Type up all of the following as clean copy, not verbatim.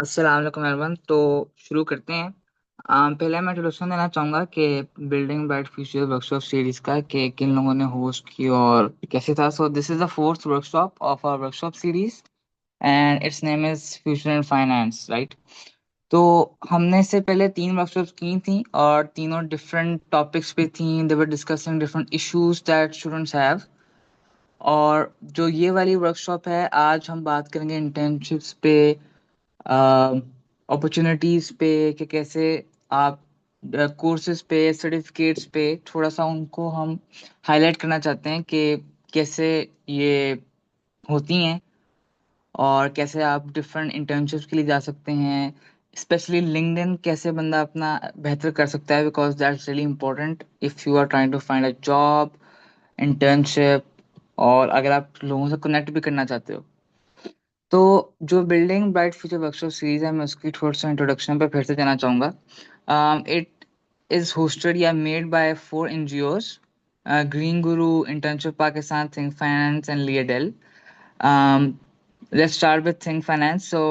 अस्सलाम वालेकुम एवरीवन। तो शुरू करते हैं। पहले मैं इंट्रोडक्शन देना चाहूँगा कि building bright future workshop series का कि किन लोगों ने होस्ट की और कैसे था। So this is the fourth workshop of our workshop series and its name is future and finance, right. तो हमने इससे पहले तीन वर्कशॉप्स की थी और तीनों डिफरेंट टॉपिक्स पे थी। They were discussing different issues that students have. और जो ये वाली वर्कशॉप है, आज हम बात करेंगे इंटर्नशिप्स पे, अपॉर्चुनिटीज पे, कि कैसे आप कोर्सेज पे, सर्टिफिकेट्स पे थोड़ा सा उनको हम हाईलाइट करना चाहते हैं कि कैसे ये होती हैं और कैसे आप डिफरेंट इंटर्नशिप्स के लिए जा सकते हैं। स्पेशली लिंक्डइन कैसे बंदा अपना बेहतर कर सकता है, because that's really important if you are trying to find a job, internship, और अगर आप लोगों से कनेक्ट भी करना चाहते हो। तो जो building bright future workshop series है, मैं उसकी थोड़ा सा इंट्रोडक्शन पे फिर से जाना चाहूँगा। इट इज़ होस्टेड या made by four NGOs: Green Guru, internship Pakistan, Think Finance and लियाडेल। Let's start with Think Finance. So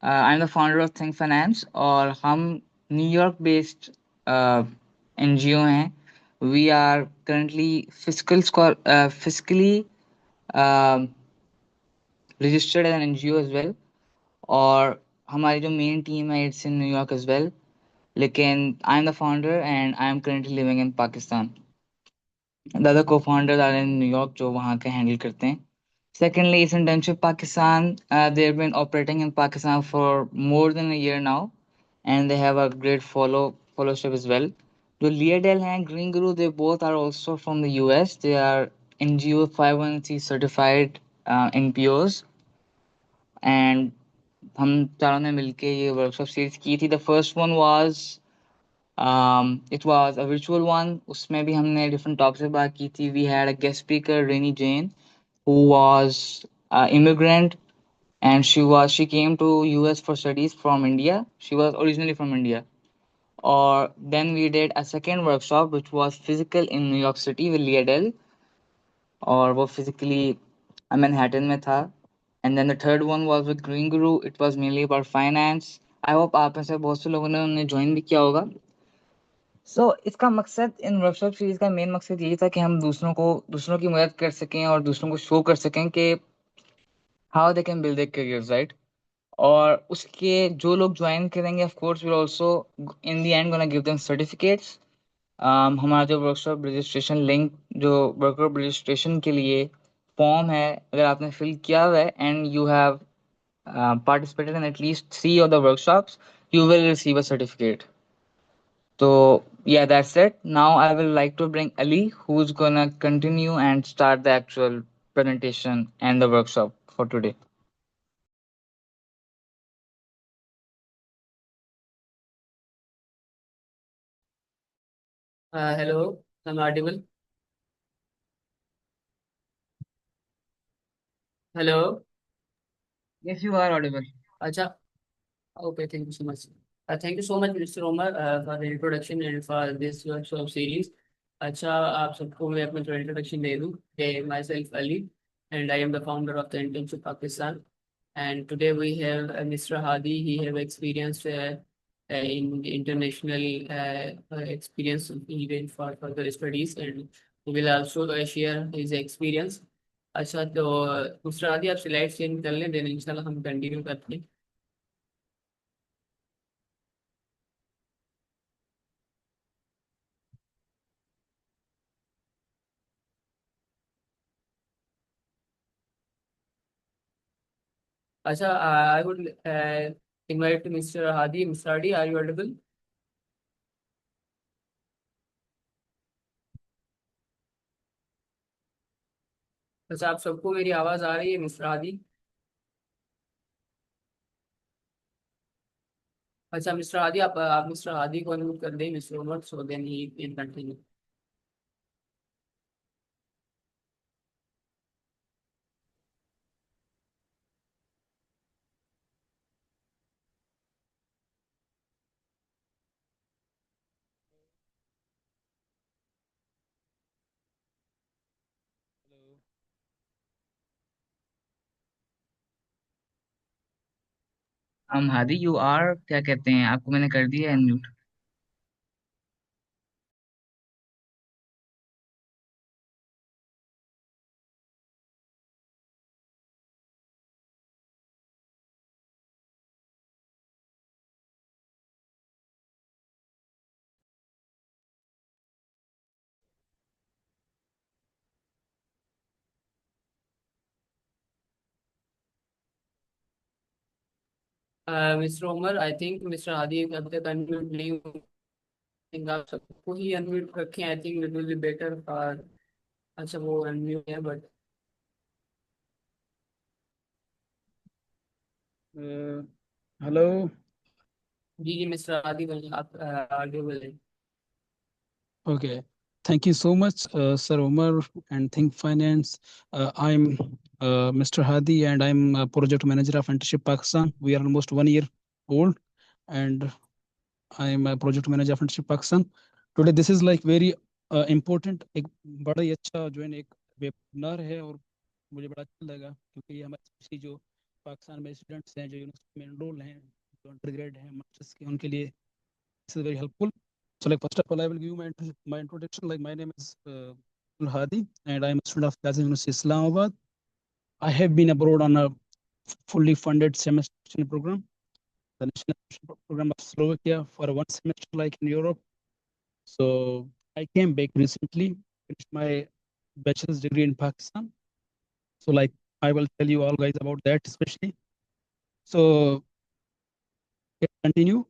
I am the founder of Think Finance और हम न्यूयॉर्क बेस्ड एनजीओ हैं। We are currently physically registered as an NGO as well, और हमारी जो main team है it's in New York as well. लेकिन I am the founder and I am currently living in Pakistan. The other को founders are in New York जो वहाँ के handle करते हैं। Secondly, is internship Pakistan. They've been operating in Pakistan for more than a year now, and they have a great followship as well. जो Leadel and Green Guru, they both are also from the US. They are NGO 501c certified NPOs, and हम चारों ने मिलके ये workshop series की थी। The first one was it was a virtual one. उसमें भी हमने डिफरेंट टॉपिक्स पे बात की थी। We had a guest speaker Renee Jain who was immigrant, and she came to US for studies from India. She was originally from India. Or then we did a second workshop which was physical in New York City with Liadel, और वो physically Manhattan में था। And then the third one was with Green Guru. It was mainly about finance. I hope आप में से बहुत से लोगों ने उन्हें ज्वाइन भी किया होगा। इसका मकसद, इन वर्कशॉप सीरीज का मेन मकसद यही था कि हम दूसरों की मदद कर सकें और दूसरों को शो कर सकें कि how they can build their careers, right. और उसके जो लोग ज्वाइन करेंगे, of course will also in the and gonna give them certificates. हमारा जो वर्कशॉप रजिस्ट्रेशन लिंक, जो वर्कशॉप रजिस्ट्रेशन के लिए फॉर्म है, अगर आपने फिल किया हुआ है and you have participated in at least three of the workshops, you will receive a certificate. So, yeah, that's it. Now, I will like to bring Ali, who's gonna continue and start the actual presentation and the workshop for today. Hello, I'm audible. Hello. Yes, you are audible. Acha. Okay, thank you so much. Thank you so much, Mr. Omar, for the introduction and for this workshop series. अच्छा, आप सबको मैं अपना थोड़ा introduction दे दूँ कि myself Ali, and I am the founder of the Internship Pakistan. And today we have Mr. Hadi. He have experience in international experience event for further studies, and he will also share his experience. अच्छा, तो दूसरा आदि आप slide change कर लें, then इंशाल्लाह हम continue करते हैं। अच्छा, I would invite mister Hadi. Mister Hadi, are you available? अच्छा, आप सबको मेरी आवाज़ आ रही है मिस्टर हादी? अच्छा मिस्टर हादी, आप मिस्टर हादी को अनम्यूट कर दें, mister Umar, so then he can continue. हम हादी, यू आर क्या कहते हैं, आपको मैंने कर दिया unmute. Mister Umar, I think mister Hadi अभी तक अनम्यूट नहीं हुए। think आप सबको ही अनम्यूट रखें, I think it will be better for. अच्छा, वो अनम्यूट है बट। हेलो। जी जी, मिस्टर आदि बोलिए, आप आगे बोलिए। Okay. Thank you so much, Sir Omar and Think Finance. I'm Mr. Hadi and I'm a project manager of Internship Pakistan. We are almost 1 year old and I'm a project manager of Internship Pakistan. Today this is like very important, एक बड़ा ही अच्छा जो है ना एक webinar है और मुझे बड़ा अच्छा लगा क्योंकि ये हमारे especially जो पाकिस्तान में स्टूडेंट्स हैं जो यूनिवर्सिटी में एनरोल हैं, जो अंडर ग्रेड हैं, मास्टर्स के, उनके लिए this is very helpful. So, like first of all, I will give you my introduction. Like my name is Hadi, and I am a student of Qasim University, Islamabad. I have been abroad on a fully funded semester program, the national program of Slovakia, for 1 semester, like in Europe. So I came back recently, finished my bachelor's degree in Pakistan. So like I will tell you all guys about that, especially. So let's continue.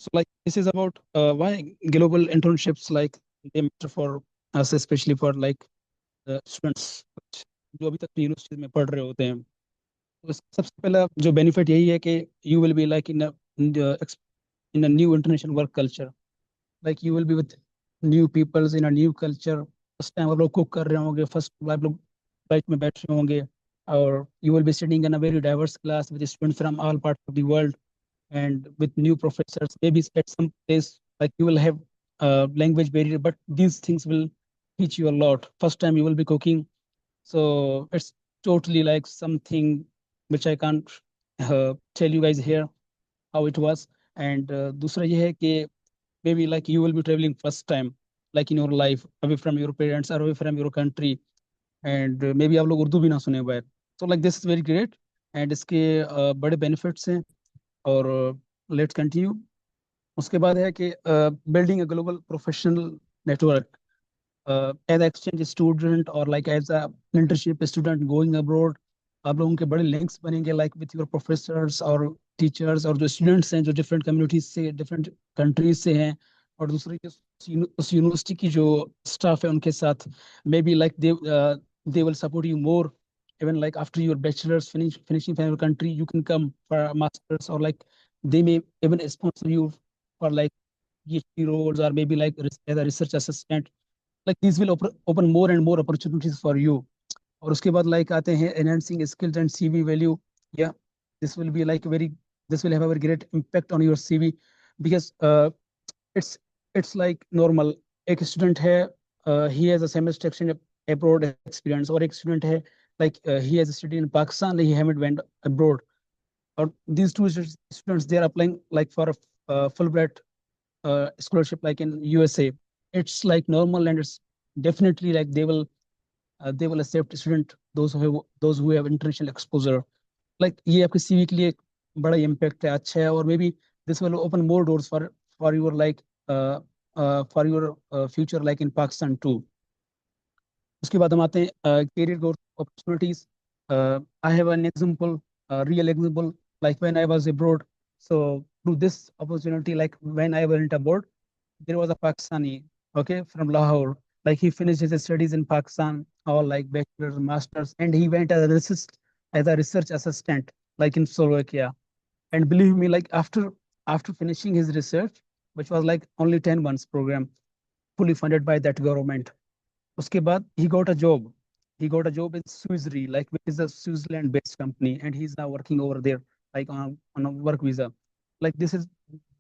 So like this is about why global internships like they matter for us, especially for like students जो अभी तक university में पढ़ रहे होते हैं। तो सबसे पहला जो बेनिफिट यही है कि you will be like in a new international work culture. Like you will be with new peoples in a new culture. First time आप लोग कुक कर रहे होंगे, फर्स्ट आप लोग फ्लाइट में बैठ रहे होंगे और you will be sitting in a very diverse class with students from all part of the world and with new professors. Maybe at some place like you will have language barrier, but these things will teach you a lot. First time you will be cooking, so it's totally like something which I can't tell you guys here how it was. And दूसरा ये है कि maybe like you will be traveling first time like in your life away from your parents or away from your country, and maybe आप लोग उर्दू भी ना सुने हुए हैं। So like this is very great and इसके बड़े benefits हैं। और लेट्स कंटिन्यू। उसके बाद है कि building a global professional network as exchange student और like as a internship student going abroad. आप लोगों के बड़े लिंक्स बनेंगे लाइक विथ योर प्रोफेसर्स और टीचर्स और जो स्टूडेंट्स हैं जो डिफरेंट कम्युनिटीज से, डिफरेंट कंट्रीज से हैं, और दूसरी जो उस यूनिवर्सिटी की जो स्टाफ है उनके साथ may be like they will support you more. even like after your bachelor's finishing from your country, you can come for a master's, or like they may even sponsor you for like PhD roles, or maybe like as a research assistant. Like these will open more and more opportunities for you. और उसके बाद like आते हैं enhancing skills and CV value. Yeah, this will be like very, this will have a very great impact on your CV because it's it's like normal। एक student है, he has a semester exchange abroad experience, और एक student है like he has studied in Pakistan, he haven't went abroad, or these two students they are applying like for a Fulbright scholarship like in USA। It's like normal and it's definitely like they will accept student those who have international exposure। like ये आपके CV के लिए एक बड़ा impact है, अच्छा है। और maybe this will open more doors for your like for your future like in Pakistan too. उसके बाद हम आते हैं career growth opportunities. I have an example, real example, like when I was abroad. So through this opportunity, like when I went abroad, there was a Pakistani, okay, from Lahore. Like he finished his studies in Pakistan, all like bachelor's, masters, and he went as a research assistant, like in Slovakia. And believe me, like after finishing his research, which was like only 10 months program, fully funded by that government, उसके बाद he got a job in Switzerland, like which is a Switzerland based company, and he's now working over there like on a work visa। like this is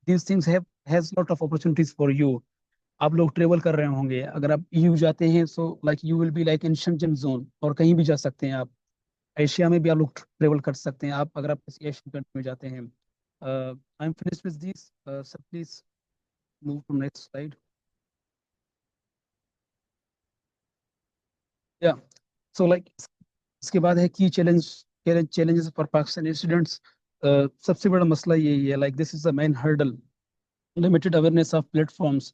these things have has lot of opportunities for you। आप लोग travel कर रहे होंगे, अगर आप यूं जाते हैं so like you will be like in Schengen zone, और कहीं भी जा सकते हैं आप। एशिया में भी आप लोग ट्रेवल कर सकते हैं आप, अगर आप किसी एशियन कंट्री में जाते हैं। I'm finished with these. So please move to next slide. Yeah. So like इसके बाद है की challenges for Pakistani students. सबसे बड़ा मसला यही है, like this is the main hurdle, limited awareness of platforms.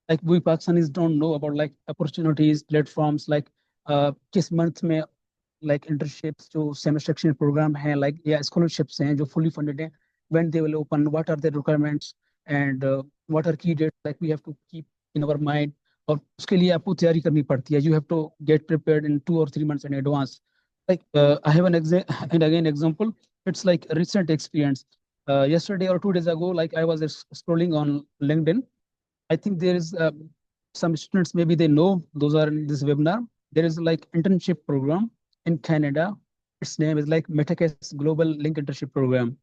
Like we Pakistanis don't know about like opportunities, platforms, like किस month में like internships जो semester exchange program है, like या scholarships हैं जो fully funded हैं, when they will open, what are the requirements, and what are key dates like we have to keep in our mind. और उसके लिए आपको तैयारी करनी पड़ती है. You have to get prepared in 2 or 3 months in advance. Like I have an and again example. It's like a recent experience. Yesterday or 2 days ago, like I was scrolling on LinkedIn. I think there is some students, maybe they know those are in this webinar. There is like internship program in Canada. Its name is like Metacase Global Link Internship Program,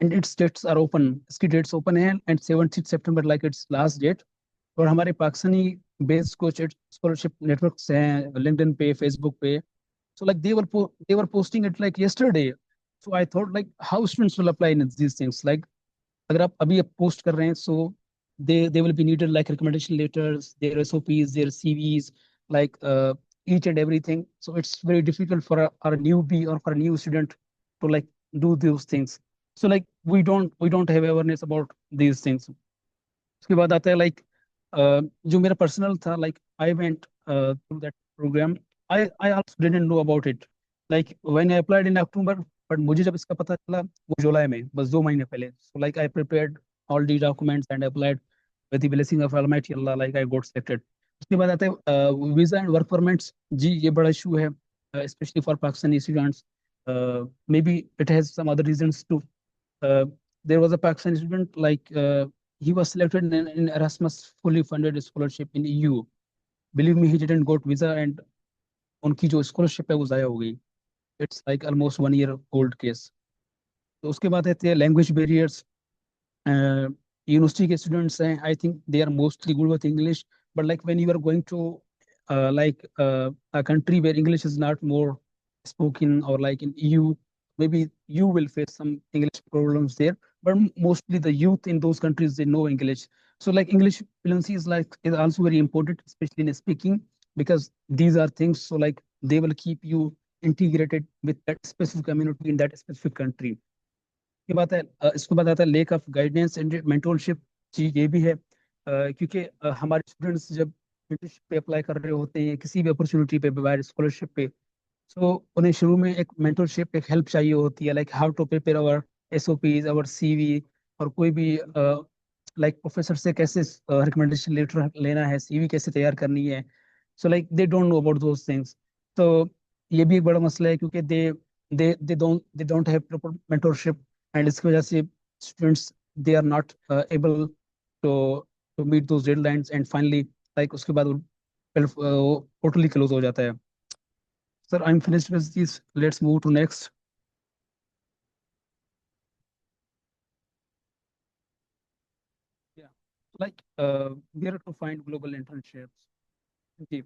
and its dates are open. इसकी dates open है, and 17th September like its last date. और हमारे Pakistani based कुछ scholarship networks हैं LinkedIn पे, Facebook पे. So like they were posting it like yesterday. So I thought like how students will apply in these things. Like अगर आप अभी post कर रहे हैं, so they will be needed like recommendation letters, their SOPs, their CVs, like each and everything. So it's very difficult for a newbie or for a new student to like do those things. So like we don't have awareness about these things. उसके बाद आता है like जो मेरा personal था, like I went through that programme. I also didn't know about it, like when I applied in October, but मुझे जब इसका पता चला वो जुलाई में, बस 2 महीने पहले. So like I prepared all the documents and applied with the blessing of almighty Allah, like I got selected. उसके बाद आता है वीजा एंड वर्क परमिट्स. जी ये बड़ा इशू है, specially for Pakistani students. Maybe it has some other reasons too. There was a Pakistani student, like he was selected in Erasmus fully funded scholarship in EU. Believe me, he didn't got visa, and उनकी जो scholarship है वो ज़ाया हो गई. It's like almost 1 year old case. तो उसके बाद आते हैं language barriers. University के students हैं, I think they are mostly good with English, but like when you are going to a country where English is not more spoken, or like in EU, maybe you will face some English problems there. But mostly the youth in those countries, they know English. So like English fluency is also very important, especially in speaking, because these are things. So like they will keep you integrated with that specific community in that specific country. की बात है इसके बाद आता है lack of guidance and mentorship. जी ये भी है, क्योंकि हमारे स्टूडेंट्स जब इंटर्नशिप पे अप्लाई कर रहे होते हैं किसी भी अपॉर्चुनिटी पे, बगैर स्कॉलरशिप पे, सो उन्हें शुरू में एक मेंटोरशिप, एक हेल्प चाहिए होती है, like how to prepare our SOPs, our CV, और कोई भी लाइक प्रोफेसर से कैसे रिकमेंडेशन लेटर लेना है, CV कैसे तैयार करनी है. So like they don't know about those things. तो ये भी एक बड़ा मसला है, क्योंकि they don't have proper mentorship, and इसकी वजह से students, they are not able to to meet those deadlines, and finally like उसके बाद वो टोटली क्लोज हो जाता है. Sir I am finished with this, let's move to next. Yeah, like where to find global internships. Okay,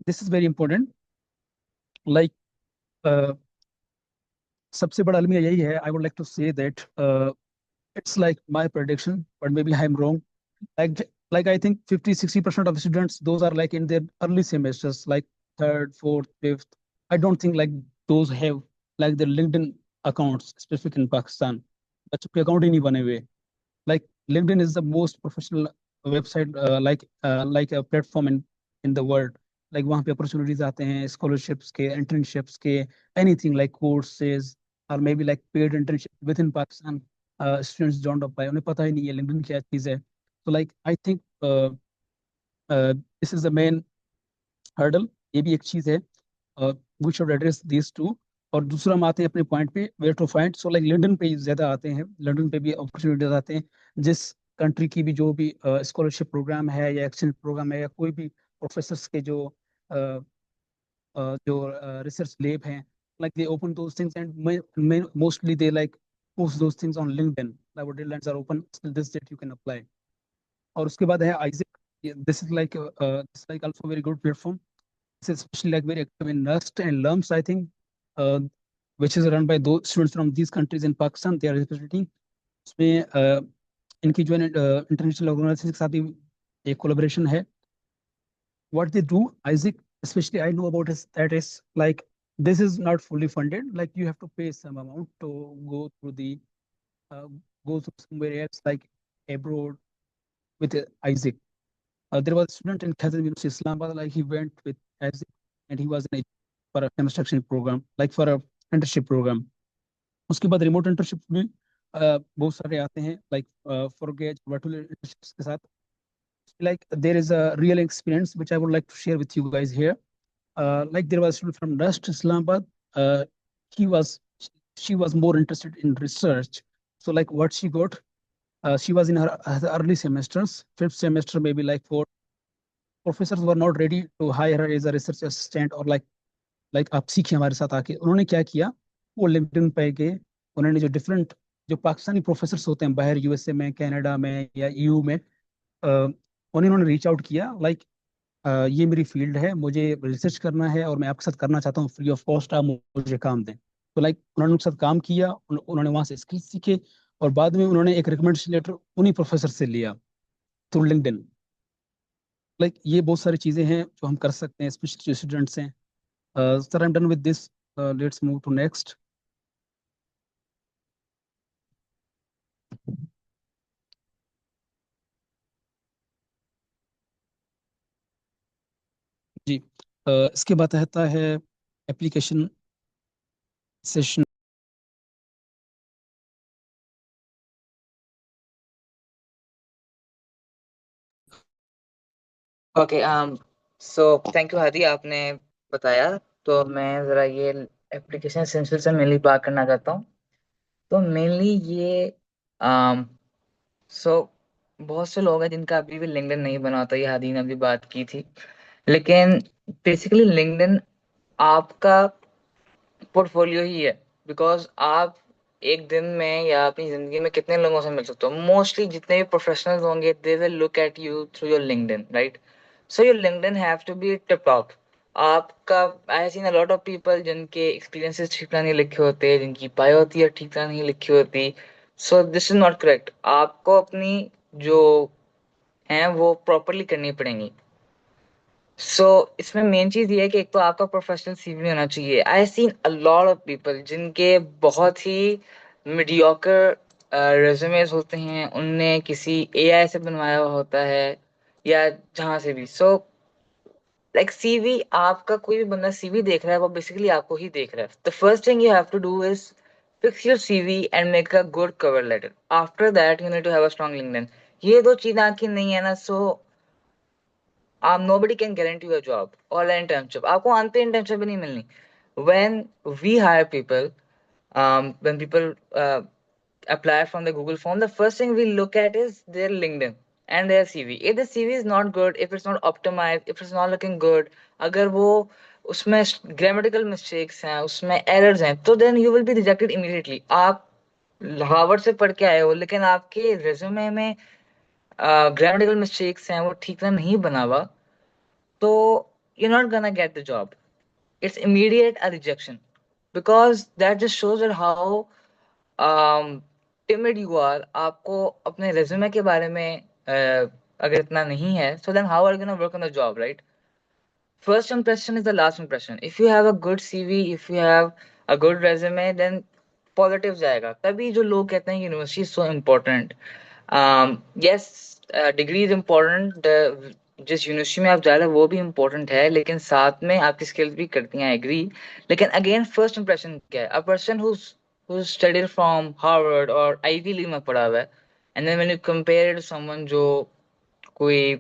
this is very important. Like सबसे बड़ा अलमिया यही है. I would like to say that it's like my prediction, but maybe I'm wrong. Like I think 50-60% of the students, those are like in their early semesters, like third, fourth, fifth. I don't think like those have like their LinkedIn accounts, specific in Pakistan. बच्चों के account ही नहीं बने हुए. Like LinkedIn is the most professional website, like a platform in the world. Like वहाँ पे opportunities आते हैं, scholarships के, internships के, anything like courses, or maybe like paid internship within Pakistan. Students don't apply, उन्हें पता ही नहीं है LinkedIn क्या चीज़ है. So like I think this is the main hurdle. ये भी एक चीज़ है. We should address these two. और दूसरा हम आते हैं अपने पॉइंट पे, where to find. So like LinkedIn पे ज्यादा आते हैं, लिंक्डइन पे भी अपॉर्चुनिटीज आते हैं. जिस कंट्री की भी जो भी स्कॉलरशिप प्रोग्राम है या एक्सचेंज प्रोग्राम है, या कोई भी प्रोफेसर्स के जो रिसर्च लैब हैं, like they open those things, and mostly they like post those things on LinkedIn. Like what deadlines are open, till this date you can apply. और उसके बाद है Isaac. This is like this is like also very good platform. It's especially like very active in Rust and LUMS, I think, uh, which is run by those students from these countries in Pakistan. They are representing. उसमें इनकी जो international organisation के साथ भी एक collaboration है. What they do, Isaac, especially I know about is that is like this is not fully funded. Like you have to pay some amount to go through the uh, go through somewhere else, like abroad with Isaac. There was a student in Kazan University, Islamabad. Like he went with Isaac, and he was in a, for a construction program, like for a internship program. उसके बाद remote internship में बहुत सारे आते हैं like फॉरगेज virtual internships के साथ. Like there is a real experience which I would like to share with you guys here. Like there was a student from Rust, Islamabad. Uh, he was she was more interested in research. So like what she got, she was in her early semesters, fifth semester maybe, like four. Professors were not ready to hire her as a research assistant or like आप सीखिए हमारे साथ आके. उन्होंने क्या किया, वो LinkedIn पे गए. उन्होंने जो डिफरेंट जो पाकिस्तानी प्रोफेसर होते हैं बाहर यूएसए में, कनाडा में या ईयू में, उन्होंने रीच आउट किया लाइक ये मेरी फील्ड है, मुझे रिसर्च करना है और मैं आपके साथ करना चाहता हूँ फ्री ऑफ कॉस्ट, आप मुझे काम दें. तो लाइक उन्होंने उनके साथ काम किया, उन्होंने वहाँ से स्किल्स सीखे और बाद में उन्होंने एक रिकमेंडेशन लेटर उन्हीं प्रोफेसर से लिया थ्रू लिंक्डइन. लाइक ये बहुत सारी चीज़ें हैं जो हम कर सकते हैं, स्पेशली जो स्टूडेंट्स हैं. Sir I am done with this, let's move to next. जी, इसके बाद आता है application session. Okay, so thank you Hadi, आपने बताया. तो मैं ज़रा ये एप्लीकेशन एसेंशियल से मेनली बात करना चाहता हूँ. तो मेनली ये सो बहुत से लोग हैं जिनका अभी भी लिंक्डइन नहीं बना होता, ये हादी ने अभी बात की थी. लेकिन बेसिकली लिंक्डइन आपका पोर्टफोलियो ही है. बिकॉज आप एक दिन में या अपनी जिंदगी में कितने लोगों से मिल सकते हो. मोस्टली जितने भी प्रोफेशनल्स होंगे they will look at you through your LinkedIn, right. So your LinkedIn have to be tip top. आपका I have seen a lot of people जिनके एक्सपीरियंसेस ठीक तरह नहीं लिखे होते, जिनकी बायो होती है ठीक तरह नहीं लिखी होती. So this is not correct. आपको अपनी जो है वो प्रॉपरली करनी पड़ेंगी. सो इसमें मेन चीज ये है कि एक तो आपका प्रोफेशनल सीवी होना चाहिए. I seen a lot of people जिनके बहुत ही मीडियोकर रेज्यूमेस होते हैं, उनने किसी एआई से बनवाया हुआ होता है या जहां से भी. सो लाइक सीवी, आपका कोई भी बंदा सीवी देख रहा है वो बेसिकली आपको ही देख रहा है. The first thing you have to do is fix your CV and make a good cover letter. After that you need to have a strong LinkedIn. ये दो चीजें आपकी नहीं है ना, so nobody can guarantee you a job or an internship. आपको on पे internship भी नहीं मिलनी. When we hire people, when people apply from the Google form, the first thing we look at is their LinkedIn and their CV. If the CV is not good, if it's not optimized, if it's not looking good, अगर वो उसमें grammatical mistakes हैं, उसमें errors हैं, तो then you will be rejected immediately. आप Harvard से पढ़ के आए हो लेकिन आपके resume में grammatical mistakes हैं, वो ठीक तरह नहीं बना हुआ, so you're not gonna get the job. It's immediate a rejection because that just shows that how timid you are. आपको अपने resume के बारे में अगर इतना नहीं है, so then how are you gonna work on the job, right? First impression is the last impression. If you have a good CV, if you have a good resume, then positive जाएगा. तभी जो लोग कहते हैं university is so important. Yes, degree is important. जिस university में आप जा रहे हो वो भी इम्पोर्टेंट है, लेकिन साथ में आपकी स्किल्स भी करती हैं, एग्री. लेकिन अगेन फर्स्ट इंप्रेशन क्या है? A person who studied from Harvard और Ivy League में पढ़ा हुआ है, and then when you compare it to someone जो कोई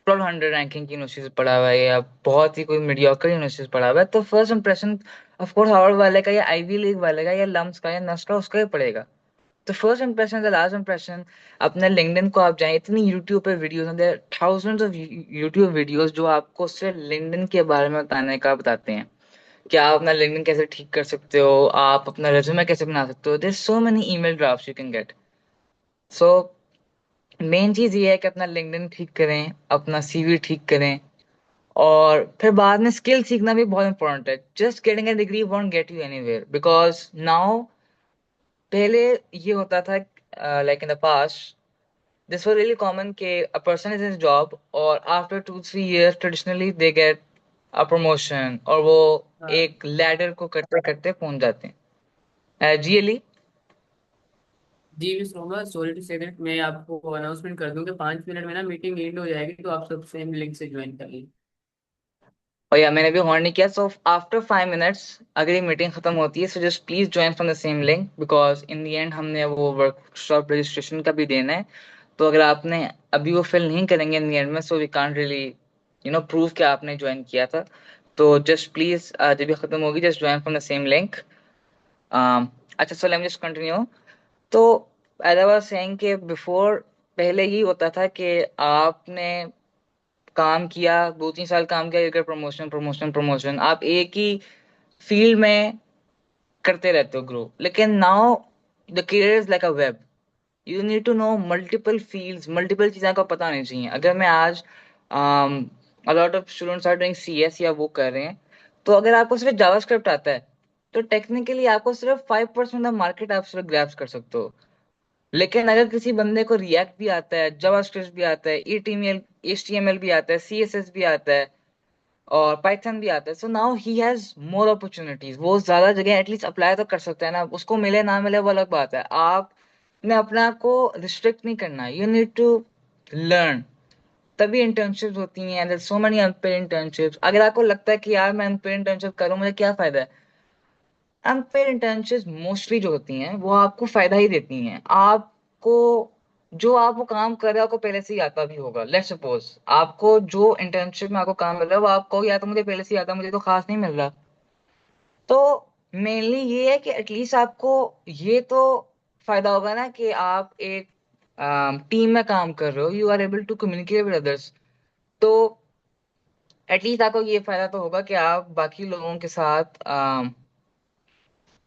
1200 रैंकिंग की यूनिवर्सिटी से पढ़ा हुआ है या बहुत ही कोई मीडियोकर यूनिवर्सिटी से पढ़ा हुआ है, तो first impression of course Harvard वाले का या आईवी लीग वाले का या लम्स का या नस्ट का उसका ही पड़ेगा. तो first impression the last impression. अपने लिंक्डइन को आप जाएं, इतनी यूट्यूब पे वीडियोस हैं, there thousands of YouTube videos जो आपको सिर्फ लिंक्डइन के बारे में बताने का बताते हैं कि आप अपना लिंक्डइन कैसे ठीक कर सकते हो, आप अपना रेज्यूमे कैसे बना सकते हो. There so many email drafts you can get. So main चीज ये है कि अपना लिंक्डइन ठीक करें, अपना सीवी ठीक करें, और फिर बाद में स्किल सीखना भी बहुत इंपॉर्टेंट है. Just getting a degree won't get you anywhere because now, पहले ये होता था like in the past, this was really common कि a person is in his job और after 2-3 years traditionally they get a promotion और वो हाँ एक ladder को करते करते पहुंच जाते हैं। GLE जी miss Roma, sorry to say that मैं आपको अनाउंसमेंट कर दूं कि 5 मिनट में ना मीटिंग एंड हो जाएगी, तो आप सब सेम लिंक से ज्वाइन कर लीजिए। और या मैंने भी हॉर्न नहीं किया, सो आफ्टर 5 मिनट्स अगर ये मीटिंग खत्म होती है so just please join from the same link because in the and हमने वो वर्कशॉप रजिस्ट्रेशन का भी देना है। तो अगर आपने अभी वो फिल नहीं करेंगे इन द एंड में, so we can't really prove कि आपने ज्वाइन किया था। तो जस्ट प्लीज जब ये खत्म होगी just join from the same link. अच्छा, so let me just continue. तो एज आई वाज सेइंग कि बिफोर पहले ही होता था कि आपने काम किया, 2-3 साल काम किया, you get promotion promotion promotion, आप एक ही फील्ड में करते रहते हो ग्रो। लेकिन now the career is like a web, you need to know multiple fields, multiple चीजें आपको पता नहीं चाहिए। अगर मैं आज a lot of students are doing CS या वो कर रहे हैं, तो अगर आपको सिर्फ जावास्क्रिप्ट आता है तो टेक्निकली आपको सिर्फ 5% ऑफ मार्केट आप सिर्फ ग्रैब्स कर सकते हो। लेकिन अगर किसी बंदे को रिएक्ट भी आता है, जावास्क्रिप्ट भी आता है, HTML भी आता है, CSS भी आता है और पाइथन भी आता है, so now he has more opportunities. वो ज्यादा जगह एटलीस्ट अप्लाई तो कर सकता है ना, उसको मिले ना मिले वो अलग बात है। आपने अपने आप को रिस्ट्रिक्ट नहीं करना, यू नीड टू लर्न। तभी इंटर्नशिप्स होती हैं, सो मेनी अनपेड इंटर्नशिप्स। अगर आपको लगता है कि यार मैं अनपेड इंटर्नशिप करूं मुझे क्या फायदा है, अनपेड इंटर्नशिप्स मोस्टली जो होती हैं वो आपको फायदा ही देती हैं। आपको जो आप वो काम कर रहे हो आपको पहले से ही आता भी होगा। लेट्स सपोज आपको जो इंटर्नशिप में आपको काम मिल रहा है वो आपको या तो मुझे पहले से ही आता, मुझे तो खास नहीं मिल रहा। तो मेनली ये है कि एटलीस्ट आपको ये तो फायदा होगा ना कि आप एक टीम में काम कर रहे हो, you are able to communicate with others. तो एटलीस्ट आपको ये फायदा तो होगा कि आप बाकी लोगों के साथ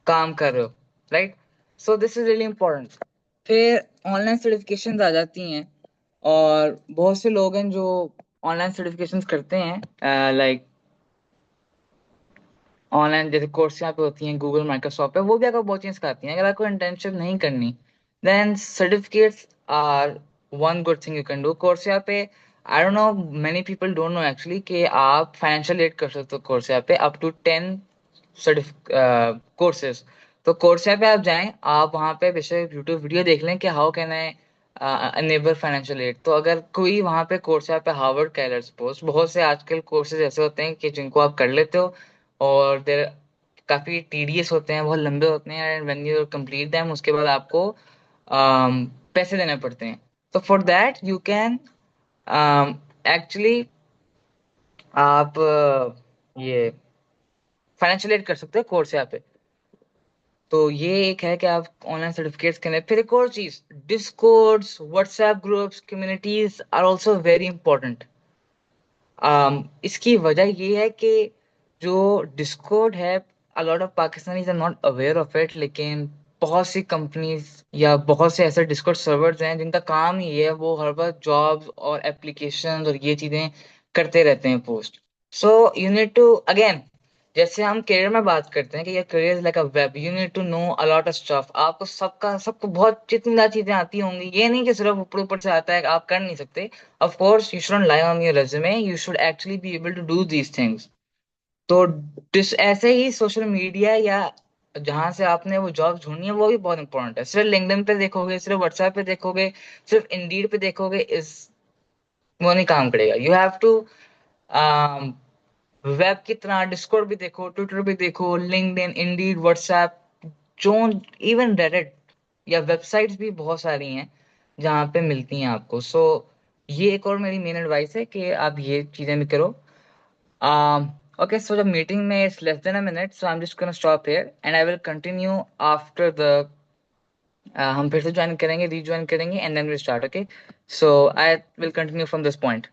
काम कर रहे हो, right. So this is really important. फिर ऑनलाइन सर्टिफिकेशंस आ जाती हैं और बहुत से लोग हैं जो ऑनलाइन सर्टिफिकेशंस करते हैं, लाइक ऑनलाइन जैसे कोर्स यहाँ पे होती हैं, गूगल माइक्रोसॉफ्ट पे, वो भी आपको बहुत चीज़ सिखाती हैं। अगर आपको इंटर्नशिप नहीं करनी then certificates are one good thing you can do. Coursera पे I don't know, many people don't know actually कि आप फाइनेंशियल एड कर सकते हो कोर्सिया पे अप टू 10 कोर्सेज। तो कोर्सिया पे आप जाएं, आप वहाँ पे बेशक यूट्यूब वीडियो देख लें कि how can I enable financial aid. तो अगर कोई वहाँ पे कोर्सिया पे हार्वर्ड का है सपोज, बहुत से आजकल कोर्सेज ऐसे होते हैं कि जिनको आप कर लेते हो और देर काफी टीडियस होते हैं, बहुत लंबे होते हैं, and when you complete them उसके बाद आपको पैसे देने पड़ते हैं। तो for that you can actually आप ये फाइनेंशियल एड कर सकते हो कोर्स यहाँ पे। तो ये एक है कि आप ऑनलाइन सर्टिफिकेट्स के लिए। फिर एक और चीज, Discords, WhatsApp groups, communities are also very important. इसकी वजह ये है कि जो डिस्कॉर्ड है, a lot of Pakistanis are not aware of it, लेकिन बहुत सी कंपनीज या बहुत से ऐसे डिस्कॉर्ड सर्वर्स हैं जिनका काम ही है वो हर बार जॉब्स और एप्लीकेशंस और ये चीजें करते रहते हैं post. So you need to again, जैसे हम करियर में बात करते हैं कि ये career is like a web, you need to know a lot of stuff. आपको सबको बहुत जितनी ज़्यादा चीजें आती होंगी, ये नहीं कि सिर्फ ऊपर ऊपर से आता है आप कर नहीं सकते। Of course, you shouldn't lie on your resume. You should actually be able to do these things. तो ऐसे ही सोशल मीडिया या जहां से आपने वो जॉब ढूंढनी है वो भी बहुत इंपॉर्टेंट है। सिर्फ लिंक्डइन पे देखोगे, सिर्फ व्हाट्सएप पे देखोगे, सिर्फ इंडीड पे देखोगे, इस वो नहीं काम करेगा। यू हैव टू वेब की तरह डिस्कॉर्ड भी देखो, ट्विटर भी देखो, लिंक्डइन, इंडीड, व्हाट्सएप, जो इवन रेडिट या वेबसाइट्स भी बहुत सारी हैं जहाँ पे मिलती हैं आपको। सो ये एक और मेरी मेन एडवाइस है कि आप ये चीजें भी करो। ओके, सो जब मीटिंग में it's less than a minute, so I am just gonna stop here and I will continue after the हम फिर से ज्वाइन करेंगे, रीज्वाइन करेंगे and then will start. Okay, so I will continue from this point.